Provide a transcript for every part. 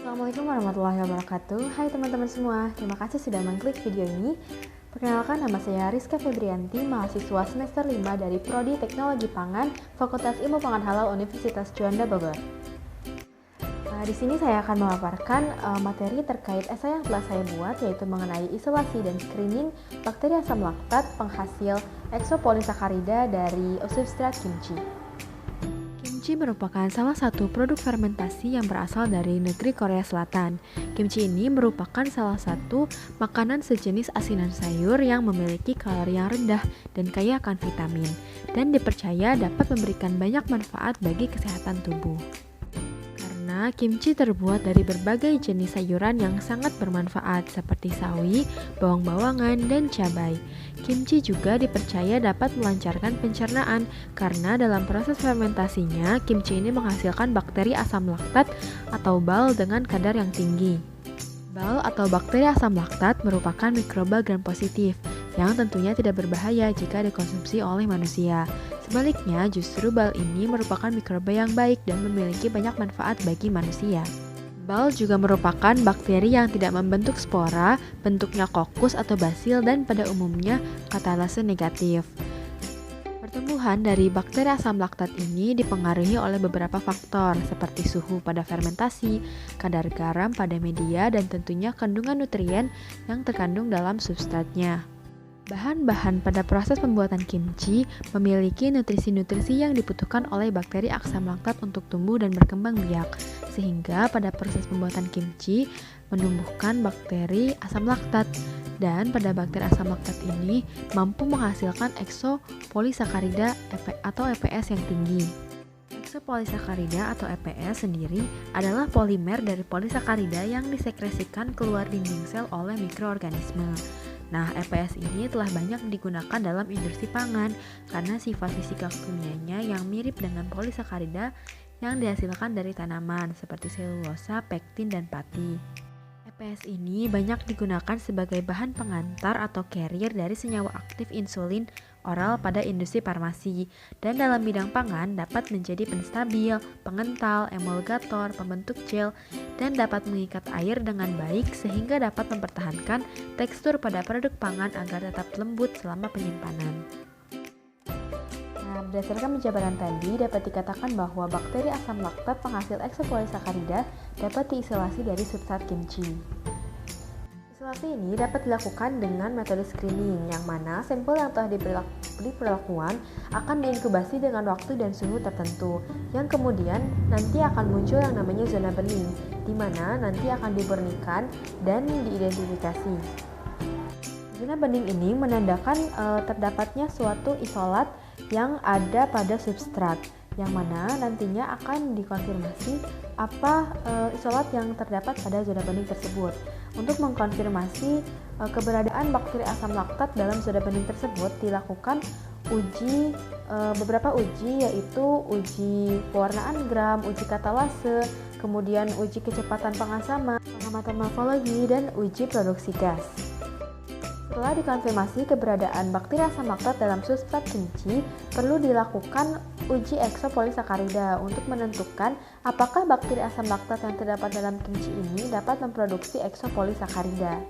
Assalamualaikum warahmatullahi wabarakatuh. Hai teman-teman semua, terima kasih sudah mengklik video ini. Perkenalkan, nama saya Rizka Febrianti, mahasiswa semester 5 dari Prodi Teknologi Pangan, Fakultas Ilmu Pangan Halal Universitas Juanda Bogor. Di sini saya akan memaparkan materi terkait esai yang telah saya buat, yaitu mengenai isolasi dan screening bakteri asam laktat penghasil eksopolisakarida dari substrat kimchi. Kimchi merupakan salah satu produk fermentasi yang berasal dari negeri Korea Selatan. Kimchi ini merupakan salah satu makanan sejenis asinan sayur yang memiliki kalori yang rendah dan kaya akan vitamin, dan dipercaya dapat memberikan banyak manfaat bagi kesehatan tubuh. Karena kimchi terbuat dari berbagai jenis sayuran yang sangat bermanfaat seperti sawi, bawang-bawangan, dan cabai. Kimchi juga dipercaya dapat melancarkan pencernaan karena dalam proses fermentasinya, kimchi ini menghasilkan bakteri asam laktat atau BAL dengan kadar yang tinggi. BAL atau bakteri asam laktat merupakan mikroba gram positif yang tentunya tidak berbahaya jika dikonsumsi oleh manusia. Sebaliknya, justru BAL ini merupakan mikroba yang baik dan memiliki banyak manfaat bagi manusia. BAL juga merupakan bakteri yang tidak membentuk spora, bentuknya kokus atau basil, dan pada umumnya katalase negatif. Pertumbuhan dari bakteri asam laktat ini dipengaruhi oleh beberapa faktor seperti suhu pada fermentasi, kadar garam pada media, dan tentunya kandungan nutrien yang terkandung dalam substratnya. Bahan-bahan pada proses pembuatan kimchi memiliki nutrisi-nutrisi yang dibutuhkan oleh bakteri asam laktat untuk tumbuh dan berkembang biak, sehingga pada proses pembuatan kimchi menumbuhkan bakteri asam laktat, dan pada bakteri asam laktat ini mampu menghasilkan eksopolisakarida atau EPS yang tinggi. Eksopolisakarida atau EPS sendiri adalah polimer dari polisakarida yang disekresikan keluar dinding sel oleh mikroorganisme. Nah, EPS ini telah banyak digunakan dalam industri pangan karena sifat fisika kimianya yang mirip dengan polisakarida yang dihasilkan dari tanaman seperti selulosa, pektin, dan pati. EPS ini banyak digunakan sebagai bahan pengantar atau carrier dari senyawa aktif insulin oral pada industri farmasi, dan dalam bidang pangan dapat menjadi penstabil, pengental, emulgator, pembentuk gel, dan dapat mengikat air dengan baik sehingga dapat mempertahankan tekstur pada produk pangan agar tetap lembut selama penyimpanan. Berdasarkan penjabaran tadi, dapat dikatakan bahwa bakteri asam laktat penghasil eksopolisakarida dapat diisolasi dari substrat kimchi. Isolasi ini dapat dilakukan dengan metode screening, yang mana sampel yang telah diberi perlakuan akan diinkubasi dengan waktu dan suhu tertentu, yang kemudian nanti akan muncul yang namanya zona bening, di mana nanti akan dimurnikan dan diidentifikasi. Zona bening ini menandakan terdapatnya suatu isolat yang ada pada substrat, yang mana nantinya akan dikonfirmasi apa isolat yang terdapat pada zona bening tersebut. Untuk mengkonfirmasi keberadaan bakteri asam laktat dalam zona bening tersebut dilakukan beberapa uji, yaitu uji pewarnaan gram, uji katalase, kemudian uji kecepatan pengasaman, pengamatan morfologi, dan uji produksi gas. Setelah dikonfirmasi keberadaan bakteri asam laktat dalam substrat kimchi, perlu dilakukan uji eksopolisakarida untuk menentukan apakah bakteri asam laktat yang terdapat dalam kimchi ini dapat memproduksi eksopolisakarida.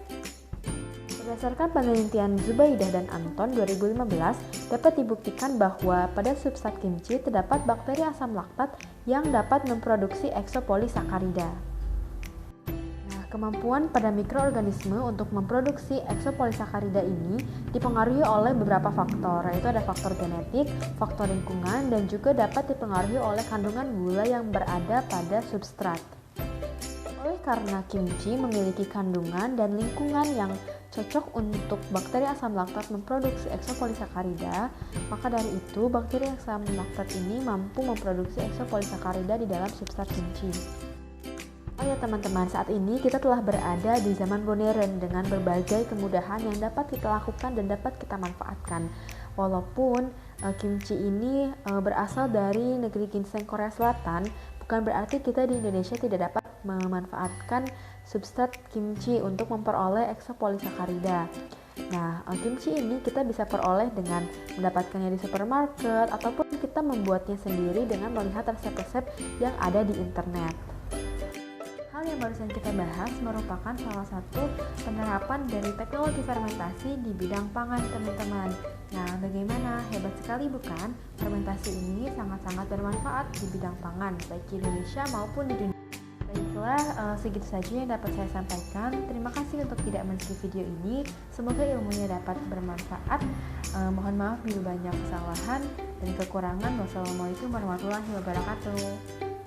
Berdasarkan penelitian Zubaidah dan Anton 2015, dapat dibuktikan bahwa pada substrat kimchi terdapat bakteri asam laktat yang dapat memproduksi eksopolisakarida. Kemampuan pada mikroorganisme untuk memproduksi eksopolisakarida ini dipengaruhi oleh beberapa faktor, yaitu ada faktor genetik, faktor lingkungan, dan juga dapat dipengaruhi oleh kandungan gula yang berada pada substrat. Oleh karena kimchi memiliki kandungan dan lingkungan yang cocok untuk bakteri asam laktat memproduksi eksopolisakarida, maka dari itu bakteri asam laktat ini mampu memproduksi eksopolisakarida di dalam substrat kimchi. Oh ya teman-teman, saat ini kita telah berada di zaman modern dengan berbagai kemudahan yang dapat kita lakukan dan dapat kita manfaatkan. Walaupun kimchi ini berasal dari negeri ginseng Korea Selatan, bukan berarti kita di Indonesia tidak dapat memanfaatkan substrat kimchi untuk memperoleh eksopolisakarida. Nah, kimchi ini kita bisa peroleh dengan mendapatkannya di supermarket ataupun kita membuatnya sendiri dengan melihat resep-resep yang ada di internet. Hal yang barusan kita bahas merupakan salah satu penerapan dari teknologi fermentasi di bidang pangan, teman-teman. Nah, bagaimana? Hebat sekali bukan? Fermentasi ini sangat-sangat bermanfaat di bidang pangan, baik di Indonesia maupun di dunia. Baiklah, segitu saja yang dapat saya sampaikan. Terima kasih untuk tidak men-skip video ini. Semoga ilmunya dapat bermanfaat. Mohon maaf bila banyak kesalahan dan kekurangan. Wassalamualaikum warahmatullahi wabarakatuh.